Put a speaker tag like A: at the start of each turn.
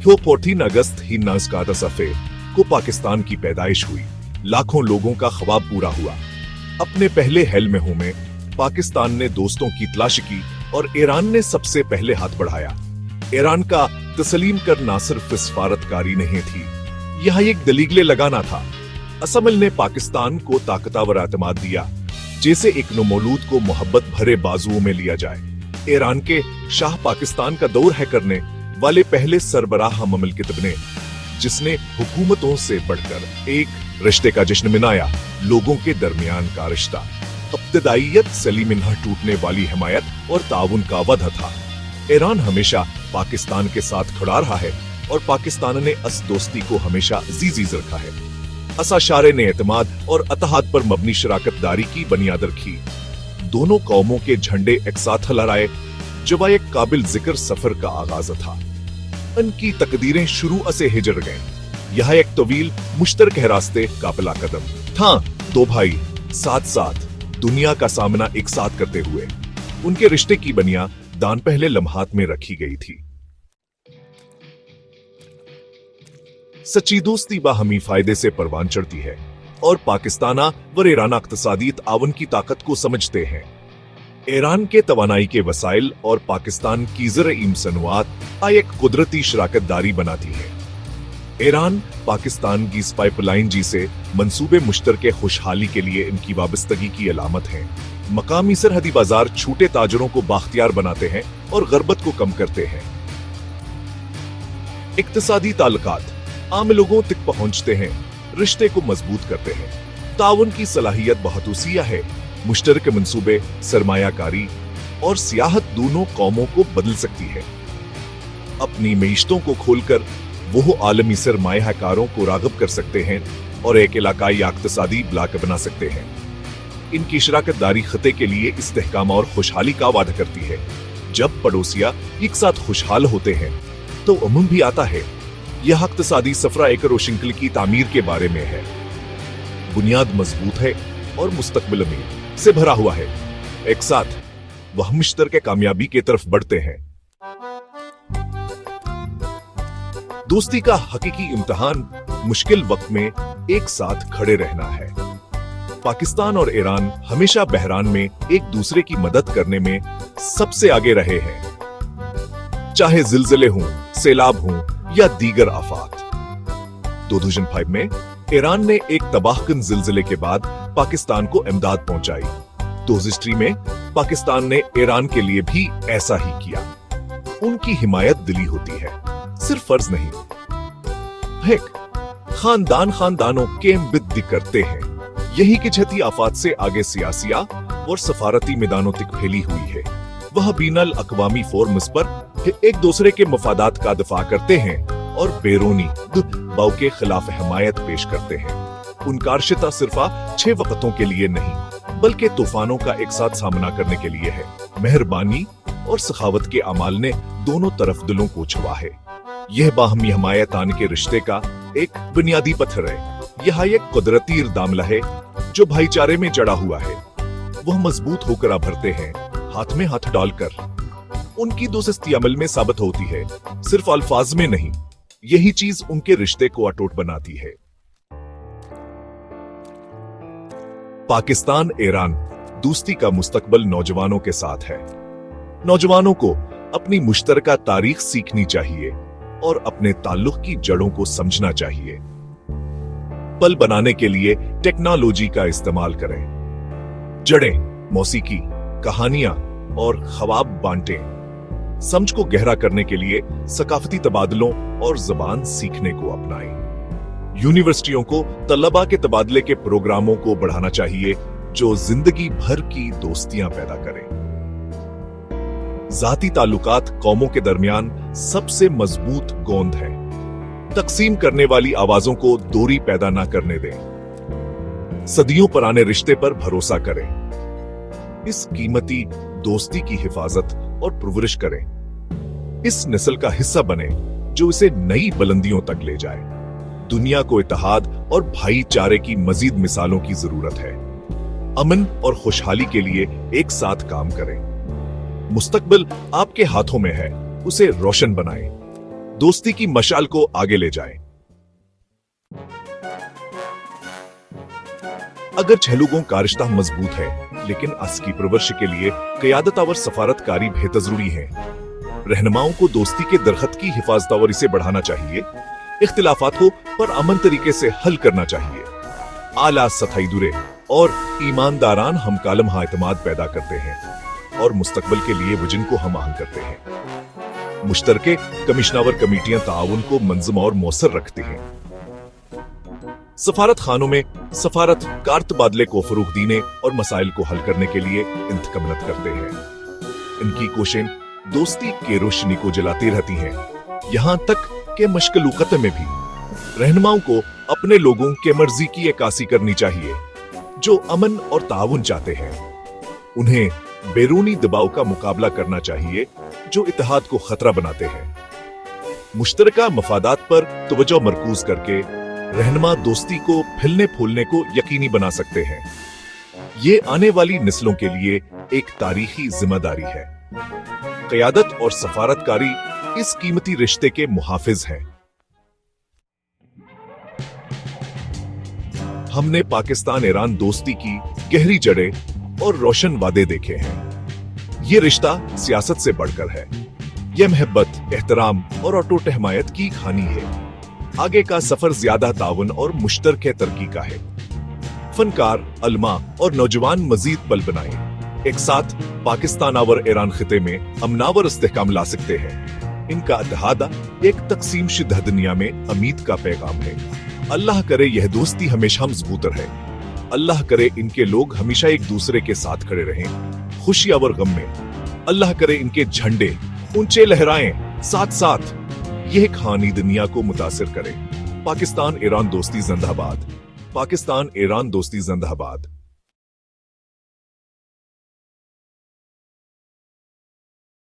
A: 14 अगस्त 1947 को पाकिस्तान की पैदाइश हुई। लाखों लोगों का ख्वाब पूरा हुआ। अपने पहले हेलमेहों में पाकिस्तान ने दोस्तों की तलाश की और ईरान ने सबसे पहले हाथ बढ़ाया। ईरान का तस्लीम करना सिर्फ सफारतकारी नहीं थी, यह एक दलीगले लगाना था। असमल ने पाकिस्तान को ताकतवर एतमाद दिया, जैसे एक नौमौलूद को मोहब्बत भरे बाजुओं में लिया जाए। ईरान के शाह पाकिस्तान का दौर है करने वाले पहले सरबराह ममलकत बने, जिसने हुकूमतों से बढ़कर एक रिश्ते का जश्न मनाया। लोगों के दरमियान का रिश्ता इब्तदाइयत सलीम मिन्हा टूटने वाली हिमायत और ताउन का वादा था। ईरान हमेशा पाकिस्तान के साथ खड़ा रहा है और पाकिस्तान ने इस दोस्ती को हमेशा अजीज रखा है। असाशारे ने एतमाद और अतहाद पर मबनी शराकतदारी की बुनियाद रखी। दोनों कौमों के झंडे एक साथ लहराए, जब एक काबिल जिक्र सफर का आगाज था। इनकी तकदीरें शुरू से हिजर गए। यह एक तवील मुश्तरक रास्ते का पला कदम था। दो भाई साथ साथ दुनिया का सामना एक साथ करते हुए। उनके रिश्ते की बुनियाद दान पहले लम्हात में रखी गई थी। सच्ची दोस्ती बाहमी फायदे से परवान चढ़ती है और पाकिस्ताना व ईराना इक्तसादी ताउन की ताकत को समझते हैं। ईरान के तवानाई के वसाइल और पाकिस्तान की ज़राई सनवात एक कुदरती शराकतदारी बनाती है। ईरान पाकिस्तान की पाइपलाइन जी से मंसूबे मुश्तरके खुशहाली के लिए इनकी वाबस्तगी की अलामत है। मकामी सरहदी बाजार छूटे ताजरों को बाख्तियार बनाते हैं और गरबत को कम करते हैं। इक्तसादी ताल्लुकात आम लोगों तक पहुंचते हैं, रिश्ते को मजबूत करते हैं। ताउन की सलाहियत बहुत वसीया है। मुश्तरक मंसूबे, सरमायाकारी और सियाहत दोनों कौमों को बदल सकती है। अपनी मईशतों को खोलकर वो आलमी सरमायाकारों को राग़िब कर सकते हैं और एक इलाकाई इक़्तिसादी ब्लॉक बना सकते हैं। इनकी शराकतदारी खते के लिए इस्तेहकाम और खुशहाली का वादा करती है। जब पड़ोसिया एक साथ खुशहाल होते हैं तो अमन भी आता है। यह इक़्तिसादी सफरा एक रोशिंकल की तामीर के बारे में है। बुनियाद मजबूत है और मुस्तकबिल उम्मीद से भरा हुआ है। एक साथ वह मुश्तरके कामयाबी की तरफ बढ़ते हैं। दोस्ती का हकीकी इम्तिहान मुश्किल वक्त में एक साथ खड़े रहना है। पाकिस्तान और ईरान हमेशा बहरान में एक दूसरे की मदद करने में सबसे आगे रहे हैं, चाहे जिलजिले हों, सैलाब हों या दीगर आफात। 2005 में ईरान ने एक तबाहकुन जिलजिले के बाद पाकिस्तान को इमदाद पहुंचाई। 2003 में पाकिस्तान ने ईरान के लिए भी ऐसा ही किया। उनकी हिमायत दिली होती है, सिर्फ फर्ज नहीं। खानदानों के बिद्दी करते हैं। यही कि छती आफात से आगे सियासिया और सफारती मैदानों तक फैली हुई है। वह बीनल अक़वामी फोरम्स पर एक दूसरे के मफादात का दफा करते हैं और बैरूनी दबाव के खिलाफ हिमायत पेश करते हैं। उनका रिश्ता सिर्फ 6 वक्तों के लिए नहीं, बल्कि तूफानों का एक साथ सामना करने के लिए है। मेहरबानी और सखावत के अमाल ने दोनों तरफ दिलों को छुआ है। यह बाहमी हिमायत आने के रिश्ते का एक बुनियादी पत्थर है। यह एक कुदरती इरदामला है जो भाईचारे में जड़ा हुआ है। वह मजबूत होकर उभरते हैं, हाथ में हाथ डालकर। उनकी दोस्ती अमल में साबित होती है, सिर्फ अल्फाज में नहीं। यही चीज उनके रिश्ते को अटूट बनाती है। पाकिस्तान ईरान दोस्ती का मुस्तकबल नौजवानों के साथ है। नौजवानों को अपनी मुश्तरका तारीख सीखनी चाहिए और अपने ताल्लुक की जड़ों को समझना चाहिए। पल बनाने के लिए टेक्नोलॉजी का इस्तेमाल करें। जड़ें, मौसीकी, कहानियां और ख्वाब बांटें। समझ को गहरा करने के लिए सकाफती तबादलों और जबान सीखने को अपनाएं। यूनिवर्सिटियों को तलबा के तबादले के प्रोग्रामों को बढ़ाना चाहिए जो जिंदगी भर की दोस्तियां पैदा करें। जाती ताल्लुकात कौमों के दरमियान सबसे मजबूत गोंद है। तकसीम करने वाली आवाजों को दूरी पैदा ना करने दें। सदियों पुराने रिश्ते पर भरोसा करें। इस कीमती दोस्ती की हिफाजत और परवरिश करें। इस नस्ल का हिस्सा बने जो इसे नई बुलंदियों तक ले जाए। दुनिया को इत्तेहाद और भाईचारे की मजीद मिसालों की जरूरत है। अमन और खुशहाली के लिए एक साथ काम करें। मुस्तकबिल आपके हाथों में है, उसे रोशन बनाएं। दोस्ती की मशाल को आगे ले जाएं। अगर छह लोगों का रिश्ता मजबूत है, लेकिन असकी प्रवर्श के लिए क़यादत और सफारतकारी बेहद जरूरी है। रहनुमाओं को दोस्ती के दरख्त की हिफाजत इसे बढ़ाना चाहिए। इख्तिलाफात हो पर अमन तरीके से हल करना चाहिए। आला सतही दुरे और ईमानदारान हम कालम एतमाद पैदा करते हैं और मुस्तकबल के लिए वजन को हम आहंग करते हैं। मुश्तरके कमिश्नावर कमेटियां ताउन को मंजम और मौसर रखती हैं। सफारत खानों में सफारत कार तबादले को फरोग देने और मसाइल को हल करने के लिए इंतकमनत करते हैं। इनकी कोशिशें दोस्ती के रोशनी को जलाती रहती हैं, यहाँ तक के मशकलूकत में भी। रहनुमाओं को अपने लोगों के मर्जी की अक्कासी करनी चाहिए जो अमन और ताउन चाहते हैं। उन्हें बैरूनी दबाव का मुकाबला करना चाहिए जो इत्तेहाद को खतरा बनाते हैं। मुश्तरका मफादात पर तवज्जो मरकूज करके रहनुमा दोस्ती को फैलने फूलने को यकीनी बना सकते हैं। ये आने वाली नस्लों के लिए एक तारीखी जिम्मेदारी है। क़यादत और सफारतकारी इस कीमती रिश्ते के मुहाफिज हैं। हमने पाकिस्तान ईरान दोस्ती की गहरी जड़ें और रोशन वादे देखे हैं। ये रिश्ता सियासत से बढ़कर है। यह मोहब्बत, एहतराम और अटूट हिमायत की कहानी है। आगे का सफर ज्यादा ताउन और मुश्तरके तरक्की का है। फनकार, अल्मा और नौजवान मजीद बल बनाए एक साथ पाकिस्तान और ईरान खिते में अमनावर इस्तेहकाम ला सकते हैं। इनका इत्तेहाद एक तकसीम शुदा दुनिया में उम्मीद का पैगाम है। अल्लाह करे यह दोस्ती हमेशा मजबूत रहे। अल्लाह करे इनके लोग हमेशा एक दूसरे के साथ खड़े रहें, खुशी और गम में। अल्लाह करे इनके झंडे ऊंचे लहराएं, साथ साथ यह कहानी दुनिया को मुतासिर करे। पाकिस्तान ईरान दोस्ती जिंदाबाद। पाकिस्तान ईरान दोस्ती जिंदाबाद।